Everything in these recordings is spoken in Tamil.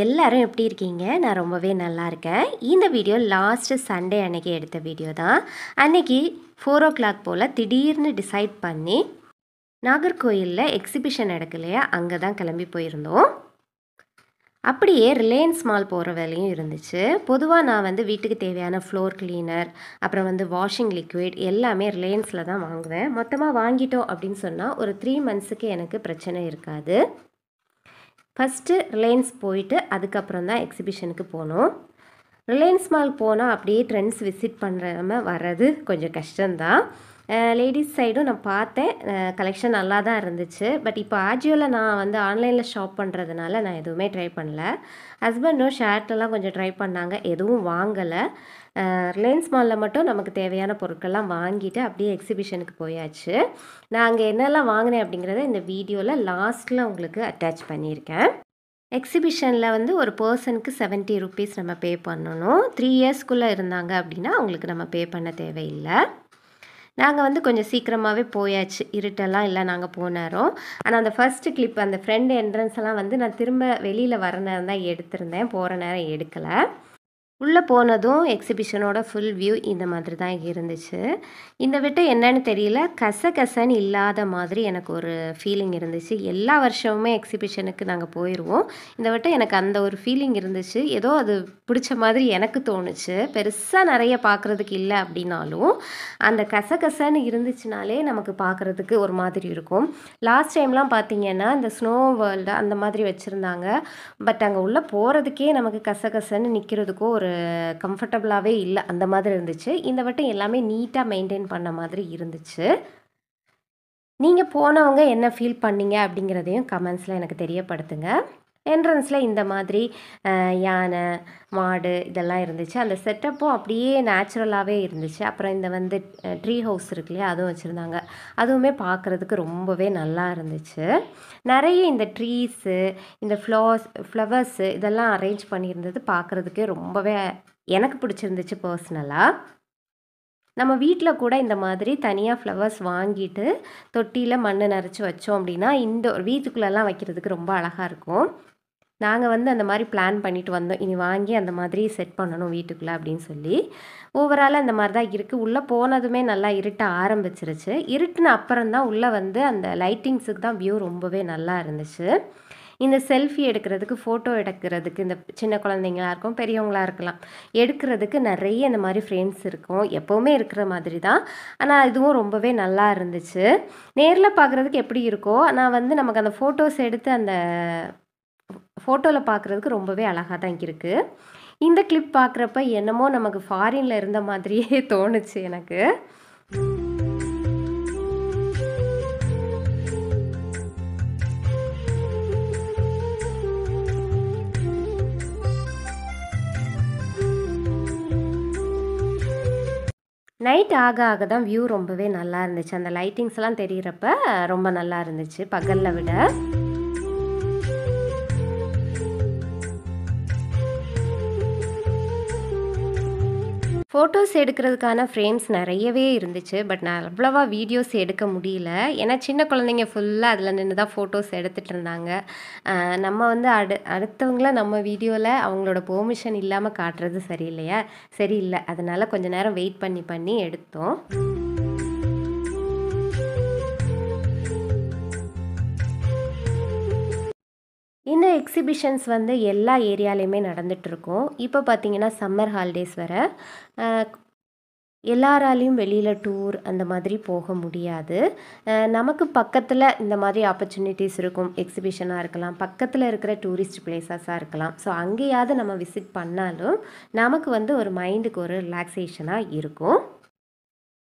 எல்லாரும் எப்படி இருக்கீங்க? நான் ரொம்பவே நல்லா இருக்கேன். இந்த வீடியோ லாஸ்ட் சண்டே அன்னைக்கு எடுத்த வீடியோ தான். அன்னைக்கு 4:00 போல் திடீர்னு டிசைட் பண்ணி நாகர்கோயிலில் எக்ஸிபிஷன் நடக்கு இல்லையா, அங்கே தான் கிளம்பி போயிருந்தோம். அப்படியே ரிலையன்ஸ் மால் போகிற வேலையும் இருந்துச்சு. பொதுவாக நான் வந்து வீட்டுக்கு தேவையான ஃப்ளோர் கிளீனர், அப்புறம் வந்து வாஷிங் லிக்விட் எல்லாமே ரிலையன்ஸில் தான் வாங்குவேன். மொத்தமாக வாங்கிட்டோம் அப்படின்னு சொன்னால் ஒரு 3 மந்த்ஸுக்கு எனக்கு பிரச்சனை இருக்காது. ஃபஸ்ட்டு ரிலையன்ஸ் போயிட்டு அதுக்கப்புறம் தான் எக்ஸிபிஷனுக்கு போனோம். ரிலையன்ஸ் மால் போனால் அப்படியே ட்ரெண்ட்ஸ் விசிட் பண்ணுறாம வர்றது கொஞ்சம் கஷ்டம்தான். லேடிஸ் சைடும் நான் பார்த்தேன், கலெக்ஷன் நல்லா தான் இருந்துச்சு. பட் இப்போ ஆஜியோவில் நான் வந்து ஆன்லைனில் ஷாப் பண்ணுறதுனால நான் எதுவுமே ட்ரை பண்ணல. ஹஸ்பண்டும் ஷர்ட்டெல்லாம் கொஞ்சம் ட்ரை பண்ணாங்க, எதுவும் வாங்கலை. ரிலையன்ஸ் மாலில் மட்டும் நமக்கு தேவையான பொருட்கள்லாம் வாங்கிட்டு அப்படியே எக்ஸிபிஷனுக்கு போயாச்சு. நான் அங்கே என்னெல்லாம் வாங்கினேன் அப்படிங்கிறத இந்த வீடியோவில் லாஸ்ட்டில் உங்களுக்கு அட்டாச் பண்ணியிருக்கேன். எக்ஸிபிஷனில் வந்து ஒரு பர்சனுக்கு 70 ருபீஸ் நம்ம பே பண்ணணும். 3 இயர்ஸ்க்குள்ளே இருந்தாங்க அப்படின்னா அவங்களுக்கு நம்ம பே பண்ண தேவையில்லை. நாங்கள் வந்து கொஞ்சம் சீக்கிரமாகவே போயாச்சு, இருட்டெல்லாம் இல்லை நாங்கள் போன நேரம். ஆனால் அந்த ஃபஸ்ட்டு கிளிப், அந்த ஃப்ரண்ட் என்ட்ரன்ஸ் எல்லாம் வந்து நான் திரும்ப வெளியில் வர நேரம் தான் எடுத்திருந்தேன், போகிற நேரம் எடுக்கலை. உள்ளே போனதும் எக்ஸிபிஷனோட ஃபுல் வியூ இந்த மாதிரி தான் இருந்துச்சு. இந்த விட்டு என்னன்னு தெரியல, கசகசன்னு இல்லாத மாதிரி எனக்கு ஒரு ஃபீலிங் இருந்துச்சு. எல்லா வருஷமுமே எக்ஸிபிஷனுக்கு நாங்கள் போயிடுவோம், இந்த விட்டு எனக்கு அந்த ஒரு ஃபீலிங் இருந்துச்சு. ஏதோ அது பிடிச்ச மாதிரி எனக்கு தோணுச்சு. பெருசாக நிறைய பார்க்குறதுக்கு இல்லை அப்படின்னாலும் அந்த கசகசன்னு இருந்துச்சுனாலே நமக்கு பார்க்குறதுக்கு ஒரு மாதிரி இருக்கும். லாஸ்ட் டைம்லாம் பார்த்திங்கன்னா இந்த ஸ்னோ வேர்ல்டு அந்த மாதிரி வச்சுருந்தாங்க. பட் அங்கே உள்ளே போகிறதுக்கே நமக்கு கசகசன்னு நிற்கிறதுக்கோ ஒரு கம்ஃபர்டபுளாகவே இல்லை, அந்த மாதிரி இருந்துச்சு. இந்த வட்டம் எல்லாமே நீட்டாக மெயின்டைன் பண்ண மாதிரி இருந்துச்சு. நீங்கள் போனவங்க என்ன ஃபீல் பண்ணீங்க அப்படிங்கிறதையும் கமெண்ட்ஸில் எனக்கு தெரியப்படுத்துங்க. என்ட்ரன்ஸில் இந்த மாதிரி யானை, மாடு இதெல்லாம் இருந்துச்சு. அந்த செட்டப்பும் அப்படியே நேச்சுரலாகவே இருந்துச்சு. அப்புறம் இந்த வந்து ட்ரீ ஹவுஸ் இருக்கு இல்லையா, அதுவும் வச்சுருந்தாங்க. அதுவுமே பார்க்குறதுக்கு ரொம்பவே நல்லா இருந்துச்சு. நிறைய இந்த ட்ரீஸு, இந்த ஃப்ளவர்ஸு இதெல்லாம் அரேஞ்ச் பண்ணியிருந்தது பார்க்குறதுக்கே ரொம்பவே எனக்கு பிடிச்சிருந்துச்சு பர்சனலாக. நம்ம வீட்டில் கூட இந்த மாதிரி தனியாக ஃப்ளவர்ஸ் வாங்கிட்டு தொட்டியில் மண் நிறச்சி வச்சோம் அப்படின்னா வீட்டுக்குள்ளெல்லாம் வைக்கிறதுக்கு ரொம்ப அழகாக இருக்கும். நாங்கள் வந்து அந்த மாதிரி பிளான் பண்ணிட்டு வந்தோம், இனி வாங்கி அந்த மாதிரி செட் பண்ணணும் வீட்டுக்குள்ளே அப்படின்னு சொல்லி. ஓவராலாக இந்த மாதிரி தான் இருக்குது. உள்ளே போனதுமே நல்லா இருட்ட ஆரம்பிச்சிருச்சு. இருட்டுன அப்புறம் தான் உள்ளே வந்து அந்த லைட்டிங்ஸுக்கு தான் வியூ ரொம்பவே நல்லா இருந்துச்சு. இந்த செல்ஃபி எடுக்கிறதுக்கு, ஃபோட்டோ எடுக்கிறதுக்கு, இந்த சின்ன குழந்தைங்களா இருக்கும், பெரியவங்களாக இருக்கலாம், எடுக்கிறதுக்கு நிறைய இந்த மாதிரி ஃப்ரேம்ஸ் இருக்கும். எப்போவுமே இருக்கிற மாதிரி தான். ஆனால் இதுவும் ரொம்பவே நல்லா இருந்துச்சு. நேரில் பார்க்குறதுக்கு எப்படி இருக்கோ, ஆனால் வந்து நமக்கு அந்த ஃபோட்டோஸ் எடுத்து அந்த ஃபோட்டோவில் பார்க்குறதுக்கு ரொம்பவே அழகாக தான் இருக்குது. இந்த கிளிப் பார்க்குறப்ப என்னமோ நமக்கு ஃபாரினில் இருந்த மாதிரியே தோணுச்சு எனக்கு. நைட் ஆக ஆக தான் வியூ ரொம்பவே நல்லா இருந்துச்சு. அந்த லைட்டிங்ஸ்லாம் தெரிகிறப்ப ரொம்ப நல்லா இருந்துச்சு பகலில் விட. ஃபோட்டோஸ் எடுக்கிறதுக்கான ஃப்ரேம்ஸ் நிறையவே இருந்துச்சு. பட் நான் அவ்வளவா வீடியோஸ் எடுக்க முடியல. ஏன்னா சின்ன குழந்தைங்க ஃபுல்லாக அதில் நின்று தான் ஃபோட்டோஸ் எடுத்துகிட்டு இருந்தாங்க. நம்ம வந்து அடுத்தவங்கள நம்ம வீடியோவில் அவங்களோட பெர்மிஷன் இல்லாமல் காட்டுறது சரியில்லை. அதனால் கொஞ்சம் நேரம் வெயிட் பண்ணி எடுத்தோம். இந்த எக்ஸிபிஷன்ஸ் வந்து எல்லா ஏரியாலையுமே நடந்துகிட்ருக்கும். இப்போ பார்த்திங்கன்னா சம்மர் ஹாலிடேஸ் வேறு. எல்லாராலையும் வெளியில் டூர் அந்த மாதிரி போக முடியாது. நமக்கு பக்கத்தில் இந்த மாதிரி ஆப்பர்ச்சுனிட்டிஸ் இருக்கும். எக்ஸிபிஷனாக இருக்கலாம், பக்கத்தில் இருக்கிற டூரிஸ்ட் பிளேஸஸாக இருக்கலாம். ஸோ அங்கேயாவது நம்ம விசிட் பண்ணாலும் நமக்கு வந்து ஒரு மைண்டுக்கு ஒரு ரிலாக்ஸேஷனாக இருக்கும்.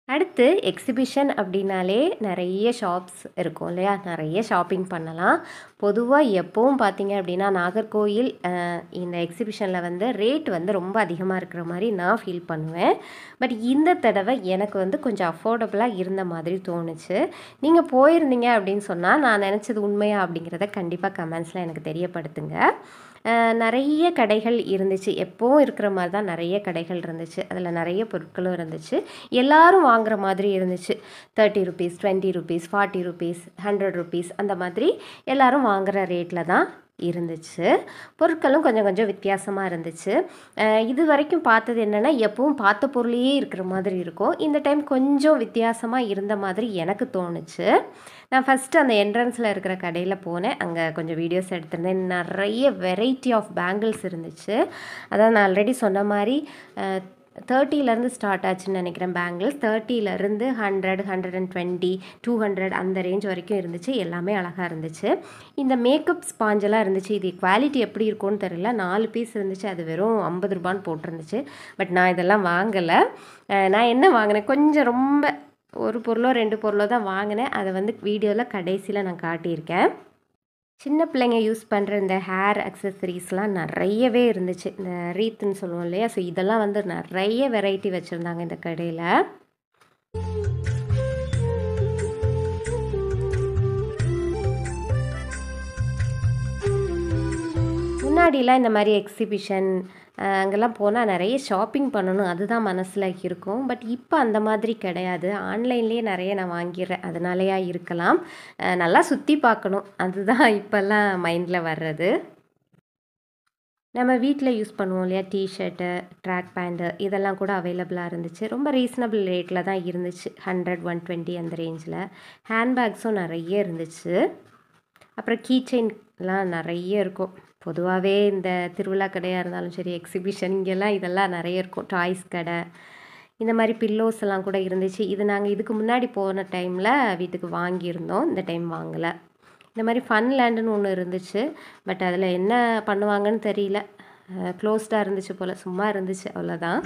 அடுத்து எக்ஸிபிஷன் அப்படின்னாலே நிறைய ஷாப்ஸ் இருக்கும் இல்லையா, நிறைய ஷாப்பிங் பண்ணலாம். பொதுவாக எப்போவும் பார்த்தீங்க அப்படின்னா நாகர்கோயில் இந்த எக்ஸிபிஷனில் வந்து ரேட் வந்து ரொம்ப அதிகமாக இருக்கிற மாதிரி நான் ஃபீல் பண்ணுவேன். பட் இந்த தடவை எனக்கு வந்து கொஞ்சம் அஃபோர்டபுளாக இருந்த மாதிரி தோணுச்சு. நீங்கள் போயிருந்தீங்க அப்படின்னு சொன்னால் நான் நினச்சது உண்மையா அப்படிங்கிறத கண்டிப்பாக கமெண்ட்ஸில் எனக்கு தெரியப்படுத்துங்க. நிறைய கடைகள் இருந்துச்சு, எப்போவும் இருக்கிற மாதிரி தான் நிறைய கடைகள் இருந்துச்சு. அதில் நிறைய பொருட்களும் இருந்துச்சு, எல்லாரும் வாங்குகிற மாதிரி இருந்துச்சு. 30 ருபீஸ், 20 ருபீஸ், 40 ருபீஸ், 100 ருபீஸ் அந்த மாதிரி எல்லாரும் வாங்குகிற ரேட்டில் தான் இருந்துச்சு. பொருட்களும் கொஞ்சம் கொஞ்சம் வித்தியாசமாக இருந்துச்சு. இது வரைக்கும் பார்த்தது என்னென்னா, எப்பவும் பார்த்த பொருளையே இருக்கிற மாதிரி இருக்கும். இந்த டைம் கொஞ்சம் வித்தியாசமாக இருந்த மாதிரி எனக்கு தோணுச்சு. நான் ஃபஸ்ட்டு அந்த என்ட்ரன்ஸில் இருக்கிற கடையில் போனேன். அங்கே கொஞ்சம் வீடியோஸ் எடுத்திருந்தேன். நிறைய வெரைட்டி ஆஃப் பேங்கிள்ஸ் இருந்துச்சு. அதான் நான் ஆல்ரெடி சொன்ன மாதிரி 30லேருந்து ஸ்டார்ட் ஆச்சுன்னு நினைக்கிறேன் பேங்கிள்ஸ். 30லேருந்து 100, 120, 200 அந்த ரேஞ்ச் வரைக்கும் இருந்துச்சு. எல்லாமே அழகாக இருந்துச்சு. இந்த மேக்கப் ஸ்பாஞ்செல்லாம் இருந்துச்சு. இது குவாலிட்டி எப்படி இருக்கும்னு தெரியல. 4 பீஸ் இருந்துச்சு. அது வெறும் 50 ரூபான்னு போட்டிருந்துச்சு. பட் நான் இதெல்லாம் வாங்கலை. நான் என்ன வாங்கினேன், கொஞ்சம் ரொம்ப ஒரு பொருளோ 2 பொருளோ தான் வாங்கினேன். அதை வந்து வீடியோவில் கடைசியில் நான் காட்டியிருக்கேன். சின்ன பிள்ளைங்க யூஸ் பண்ணுற இந்த ஹேர் அக்சசரிஸ்லாம் நிறையவே இருந்துச்சு. இந்த ரீத்துன்னு சொல்லுவோம் இல்லையா, ஸோ இதெல்லாம் வந்து நிறைய வெரைட்டி வச்சுருந்தாங்க இந்த கடையில். முன்னாடிலாம் இந்த மாதிரி எக்ஸிபிஷன் அங்கெல்லாம் போனால் நிறைய ஷாப்பிங் பண்ணணும், அதுதான் மனசில் இருக்கும். பட் இப்போ அந்த மாதிரி கிடையாது. ஆன்லைன்லேயே நிறைய நான் வாங்கிடுறேன். அதனாலயா இருக்கலாம். நல்லா சுற்றி பார்க்கணும், அதுதான் இப்போல்லாம் மைண்டில் வர்றது. நம்ம வீட்டில் யூஸ் பண்ணுவோம் இல்லையா, டிஷர்ட்டு, ட்ராக் பேண்ட்டு, இதெல்லாம் கூட அவைலபிளாக இருந்துச்சு. ரொம்ப ரீசனபிள் ரேட்டில் தான் இருந்துச்சு. 100, 120 அந்த ரேஞ்சில். ஹேண்ட்பேக்ஸும் நிறைய இருந்துச்சு. அப்புறம் கீ செயின்லாம் நிறைய இருக்கும். பொதுவாகவே இந்த திருவிழா கடையாக இருந்தாலும் சரி, எக்ஸிபிஷன் இங்கெல்லாம் இதெல்லாம் நிறைய இருக்கும். டாய்ஸ் கடை, இந்த மாதிரி பில்லோஸ் எல்லாம் கூட இருந்துச்சு. இது நாங்கள் இதுக்கு முன்னாடி போன டைமில் வீட்டுக்கு வாங்கியிருந்தோம். இந்த டைம் வாங்கலை. இந்த மாதிரி ஃபன் லேண்டுன்னு ஒன்று இருந்துச்சு. பட் அதில் என்ன பண்ணுவாங்கன்னு தெரியல. க்ளோஸ்டாக இருந்துச்சு போல், சும்மா இருந்துச்சு, அவ்வளோதான்.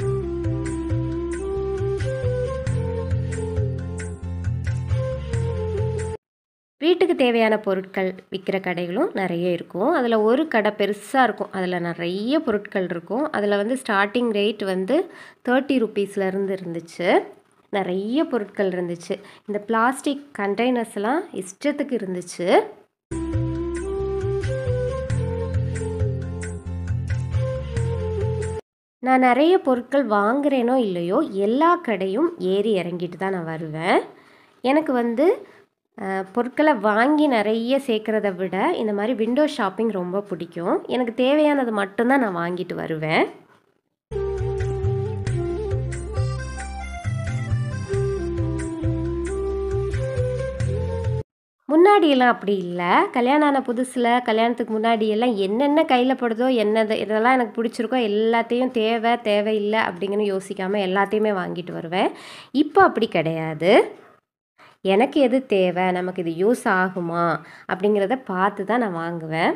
வீட்டுக்கு தேவையான பொருட்கள் விற்கிற கடைகளும் நிறைய இருக்கும். அதில் ஒரு கடை பெருசாக இருக்கும். அதில் நிறைய பொருட்கள் இருக்கும். அதில் வந்து ஸ்டார்டிங் ரேட் வந்து 30 ருபீஸ்லேருந்து இருந்துச்சு. நிறைய பொருட்கள் இருந்துச்சு. இந்த பிளாஸ்டிக் கண்டெய்னர்ஸ்லாம் இஷ்டத்துக்கு இருந்துச்சு. நான் நிறைய பொருட்கள் வாங்குறேனோ இல்லையோ, எல்லா கடையும் ஏறி இறங்கிட்டு தான் நான் வருவேன். எனக்கு வந்து பொருட்களை வாங்கி நிறைய சேர்க்குறத விட இந்த மாதிரி விண்டோ ஷாப்பிங் ரொம்ப பிடிக்கும். எனக்கு தேவையானது மட்டும்தான் நான் வாங்கிட்டு வருவேன். முன்னாடியெல்லாம் அப்படி இல்லை. கல்யாணம் ஆன புதுசில், கல்யாணத்துக்கு முன்னாடியெல்லாம் என்னென்ன கையில் படுதோ, இதெல்லாம் எனக்கு பிடிச்சிருக்கோ எல்லாத்தையும் தேவையில்லை அப்படிங்கன்னு யோசிக்காமல் எல்லாத்தையுமே வாங்கிட்டு வருவேன். இப்போ அப்படி கிடையாது. எனக்கு எது தேவை, நமக்கு இது யூஸ் ஆகுமா அப்படிங்கிறத பார்த்து தான் நான் வாங்குவேன்.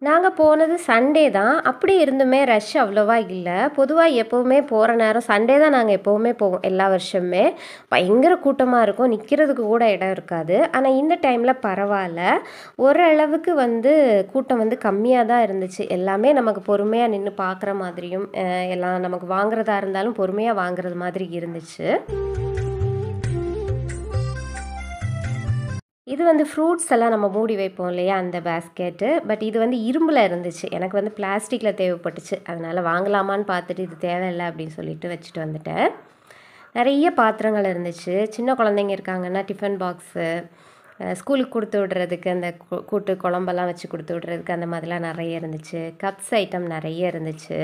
நாங்கள் போனது சண்டே தான். அப்படி இருந்துமே ரஷ் அவ்வளோவா இல்லை. பொதுவாக எப்போவுமே போகிற நேரம் சண்டே தான். நாங்கள் எப்போவுமே போவோம் எல்லா வருஷமுமே. பயங்கர கூட்டமாக இருக்கும், நிற்கிறதுக்கு கூட இடம் இருக்காது. ஆனால் இந்த டைமில் பரவாயில்ல, ஓரளவுக்கு வந்து கூட்டம் வந்து கம்மியாக தான் இருந்துச்சு. எல்லாமே நமக்கு பொறுமையாக நின்று பார்க்குற மாதிரியும், எல்லாம் நமக்கு வாங்குறதா இருந்தாலும் பொறுமையாக வாங்குறது மாதிரி இருந்துச்சு. இது வந்து ஃப்ரூட்ஸ் எல்லாம் நம்ம மூடி வைப்போம் இல்லையா, அந்த பேஸ்கெட்டு. பட் இது வந்து இரும்பில் இருந்துச்சு. எனக்கு வந்து பிளாஸ்டிக்கில் தேவைப்பட்டுச்சு. அதனால் வாங்கலாமான்னு பார்த்துட்டு இது தேவையில்லை அப்படின்னு சொல்லிட்டு வச்சுட்டு வந்துட்டேன். நிறைய பாத்திரங்கள் இருந்துச்சு. சின்ன குழந்தைங்க இருக்காங்கன்னா டிஃபன் பாக்ஸு, ஸ்கூலுக்கு கொடுத்து விடுறதுக்கு அந்த கூட்டு குழம்பெல்லாம் வச்சு கொடுத்து விடுறதுக்கு அந்த மாதிரிலாம் நிறைய இருந்துச்சு. கப்ஸ் ஐட்டம் நிறைய இருந்துச்சு.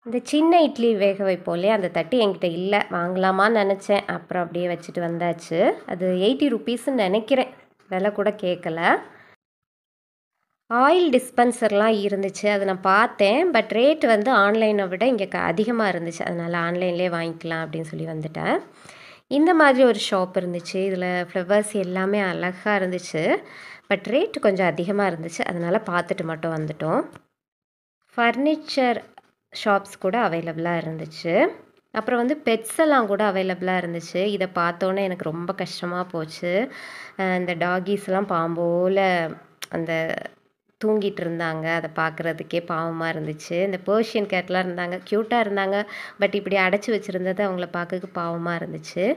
இந்த சின்ன இட்லி வேக வைப்போம் இல்லையா, அந்த தட்டு என்கிட்ட இல்லை. வாங்கலாமான்னு நினச்சேன். அப்புறம் அப்படியே வச்சுட்டு வந்தாச்சு. அது 80 ருபீஸ்ன்னு நினைக்கிறேன். விலை கூட கேட்கல. ஆயில் டிஸ்பென்சர்லாம் இருந்துச்சு. அதை நான் பார்த்தேன். பட் ரேட் வந்து ஆன்லைனை விட இங்கே அதிகமாக இருந்துச்சு. அதனால் ஆன்லைன்லேயே வாங்கிக்கலாம் அப்படின்னு சொல்லி வந்துட்டேன். இந்த மாதிரி ஒரு ஷாப் இருந்துச்சு. இதில் ஃப்ளவர்ஸ் எல்லாமே அழகாக இருந்துச்சு. பட் ரேட் கொஞ்சம் அதிகமாக இருந்துச்சு. அதனால் பார்த்துட்டு மட்டும் வந்துட்டோம். ஃபர்னிச்சர் ஷாப்ஸ் கூட அவைலபிளாக இருந்துச்சு. அப்புறம் வந்து பெட்ஸ் எல்லாம் கூட அவைலபிளாக இருந்துச்சு. இதை பார்த்தோன்னே எனக்கு ரொம்ப கஷ்டமாக போச்சு. இந்த டாகீஸ்லாம் பாம்போல் அந்த தூங்கிட்டு இருந்தாங்க. அதை பார்க்குறதுக்கே பாவமாக இருந்துச்சு. இந்த பேர்ஷியன் கேட்லாம் இருந்தாங்க, க்யூட்டாக இருந்தாங்க. பட் இப்படி அடைச்சி வச்சுருந்தது அவங்கள பார்க்க பாவமாக இருந்துச்சு.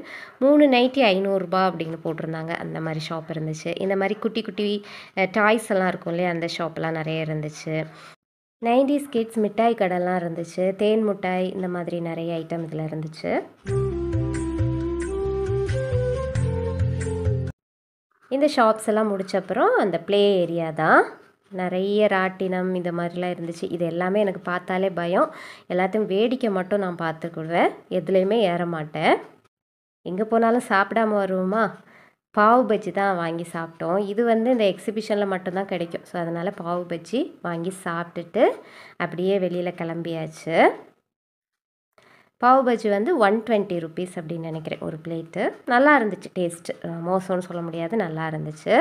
3 நைட்டி 500 ரூபா அப்படின்னு போட்டிருந்தாங்க. அந்த மாதிரி ஷாப் இருந்துச்சு. இந்த மாதிரி குட்டி குட்டி டாய்ஸ் எல்லாம் இருக்கும் இல்லையா, அந்த ஷாப்லாம் நிறைய இருந்துச்சு. 90s கிட்ஸ் மிட்டாய் கடைலாம் இருந்துச்சு. தேன் மிட்டாய், இந்த மாதிரி நிறைய ஐட்டம் இதில் இருந்துச்சு. இந்த ஷாப்ஸ் எல்லாம் முடிச்ச அப்புறம் அந்த ப்ளே ஏரியா தான். நிறைய ராட்டினம் இந்த மாதிரிலாம் இருந்துச்சு. இது எல்லாமே எனக்கு பார்த்தாலே பயம். எல்லாத்தையும் வேடிக்கை மட்டும் நான் பார்த்துக்குவேன், எதுலேயுமே ஏற மாட்டேன். எங்கே போனாலும் சாப்பிடாம வருவோமா, பாவு பஜ்ஜி தான் வாங்கி சாப்பிட்டோம். இது வந்து இந்த எக்ஸிபிஷனில் மட்டும்தான் கிடைக்கும். ஸோ அதனால் பாவு பஜ்ஜி வாங்கி சாப்பிட்டுட்டு அப்படியே வெளியில் கிளம்பியாச்சு. பாவு பஜ்ஜி வந்து 120 ருபீஸ் அப்படின்னு நினைக்கிறேன் ஒரு பிளேட்டு. நல்லா இருந்துச்சு டேஸ்ட்டு, மோசம்னு சொல்ல முடியாது, நல்லா இருந்துச்சு.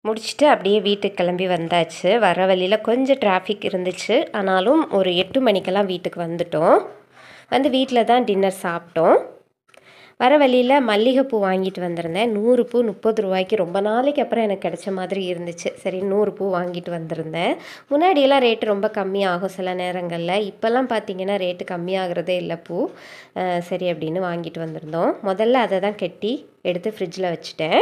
முடிச்சுட்டு அப்படியே வீட்டுக்கு கிளம்பி வந்தாச்சு. வர வழியில் கொஞ்சம் டிராஃபிக் இருந்துச்சு, ஆனாலும் ஒரு 8 மணிக்கெல்லாம் வீட்டுக்கு வந்துட்டோம். வந்து வீட்டில் தான் டின்னர் சாப்பிட்டோம். வர வழியில் மல்லிகைப்பூ வாங்கிட்டு வந்திருந்தேன். 100 பூ 30 ரூபாய்க்கு. ரொம்ப நாளைக்கு அப்புறம் எனக்கு கிடைச்ச மாதிரி இருந்துச்சு. சரி 100 பூ வாங்கிட்டு வந்திருந்தேன். முன்னாடியெல்லாம் ரேட்டு ரொம்ப கம்மியாகும் சில நேரங்களில். இப்போல்லாம் பார்த்தீங்கன்னா ரேட்டு கம்மியாகிறதே இல்லை பூ. சரி அப்படின்னு வாங்கிட்டு வந்திருந்தோம். முதல்ல அதை தான் கட்டி எடுத்து ஃப்ரிட்ஜில் வச்சுட்டேன்.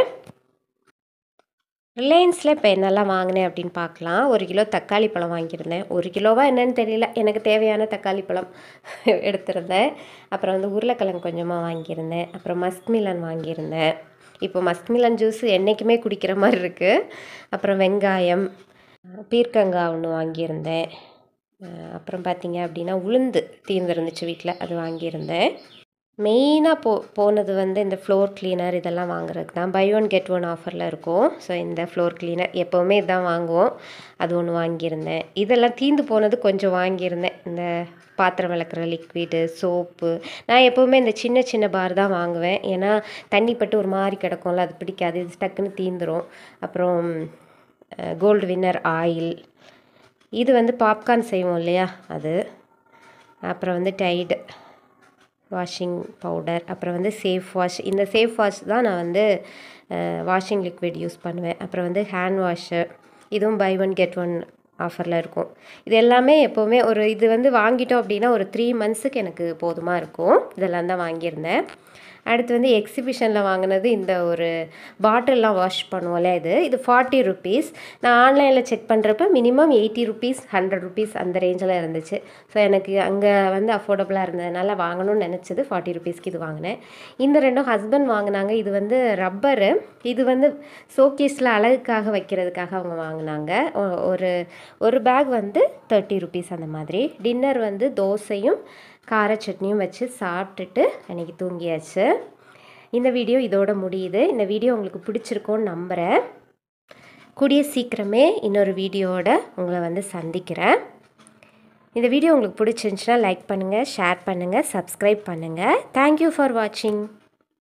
ரிலையன்ஸில் இப்போ என்னெல்லாம் வாங்கினேன் அப்படின்னு பார்க்கலாம். 1 கிலோ தக்காளி பழம் வாங்கியிருந்தேன். 1 கிலோவா என்னன்னு தெரியல, எனக்கு தேவையான தக்காளி பழம் எடுத்திருந்தேன். அப்புறம் வந்து உருளைக்கிழங்கு கொஞ்சமாக வாங்கியிருந்தேன். அப்புறம் மஸ்க் மிலன் வாங்கியிருந்தேன். இப்போ மஸ்க் மிலன் ஜூஸ் என்றைக்குமே குடிக்கிற மாதிரி இருக்குது. அப்புறம் வெங்காயம், பீர்க்கங்காய் ஒன்று வாங்கியிருந்தேன். அப்புறம் பார்த்தீங்க அப்படின்னா உளுந்து தீர்ந்துருந்துச்சு வீட்டில், அது வாங்கியிருந்தேன். மெயினாக போனது வந்து இந்த ஃப்ளோர் கிளீனர் இதெல்லாம் வாங்குறதுக்கு தான். பை ஒன் கெட் ஒன் ஆஃபரில் இருக்கும். ஸோ இந்த ஃப்ளோர் கிளீனர் எப்போவுமே இதுதான் வாங்குவோம், அது ஒன்று வாங்கியிருந்தேன். இதெல்லாம் தீர்ந்து போனது கொஞ்சம் வாங்கியிருந்தேன். இந்த பாத்திரம் விளக்குற லிக்விடு, சோப்பு. நான் எப்போவுமே இந்த சின்ன சின்ன பார் தான் வாங்குவேன், ஏன்னா தண்ணி பட்டு ஒரு மாதிரி கிடக்கும்ல, அது பிடிக்காது, இது டக்குன்னு தீந்துடும். அப்புறம் கோல்டு வின்னர் ஆயில், இது வந்து பாப்கார்ன் செய்வோம் இல்லையா அது. அப்புறம் வந்து டைடு வாஷிங் பவுடர். அப்புறம் வந்து சேஃப் வாஷ். இந்த சேஃப் வாஷ் தான் நான் வந்து வாஷிங் லிக்விட் யூஸ் பண்ணுவேன். அப்புறம் வந்து ஹேண்ட் வாஷு, இதுவும் பை ஒன் கெட் ஒன் ஆஃபரில் இருக்கும். இது எல்லாமே எப்போவுமே இது வந்து வாங்கிட்டோம் அப்படின்னா ஒரு 3 மந்த்ஸுக்கு எனக்கு போதுமாக இருக்கும். இதெல்லாம் தான் வாங்கியிருந்தேன். அடுத்து வந்து எக்ஸிபிஷனில் வாங்கினது இந்த ஒரு பாட்டில்லாம் வாஷ் பண்ணுவோம்ல, இது 40 ருபீஸ். நான் ஆன்லைனில் செக் பண்ணுறப்ப மினிமம் 80 ருபீஸ் 100 ருபீஸ் அந்த ரேஞ்சில் இருந்துச்சு. ஸோ எனக்கு அங்கே வந்து அஃபோர்டபுளாக இருந்ததுனால வாங்கணும்னு நினச்சது 40 ருபீஸ்க்கு இது வாங்கினேன். இந்த ரெண்டும் ஹஸ்பண்ட் வாங்கினாங்க. இது வந்து ரப்பரு, இது வந்து ஷோகேஸில் அழகுக்காக வைக்கிறதுக்காக அவங்க வாங்கினாங்க. ஒரு பேக் வந்து 30 ருபீஸ் அந்த மாதிரி. டின்னர் வந்து தோசையும் கார சட்னியும் வச்சு சாப்பிட்டுட்டு அன்றைக்கி தூங்கியாச்சு. இந்த வீடியோ இதோட முடியுது. இந்த வீடியோ உங்களுக்கு பிடிச்சிருக்கோன்னு நம்புகிறேன். கூடிய சீக்கிரமே இன்னொரு வீடியோவோட உங்களை வந்து சந்திக்கிறேன். இந்த வீடியோ உங்களுக்கு பிடிச்சிருந்துச்சுன்னா லைக் பண்ணுங்கள், ஷேர் பண்ணுங்கள், சப்ஸ்கிரைப் பண்ணுங்கள். தேங்க்யூ ஃபார் வாட்சிங்.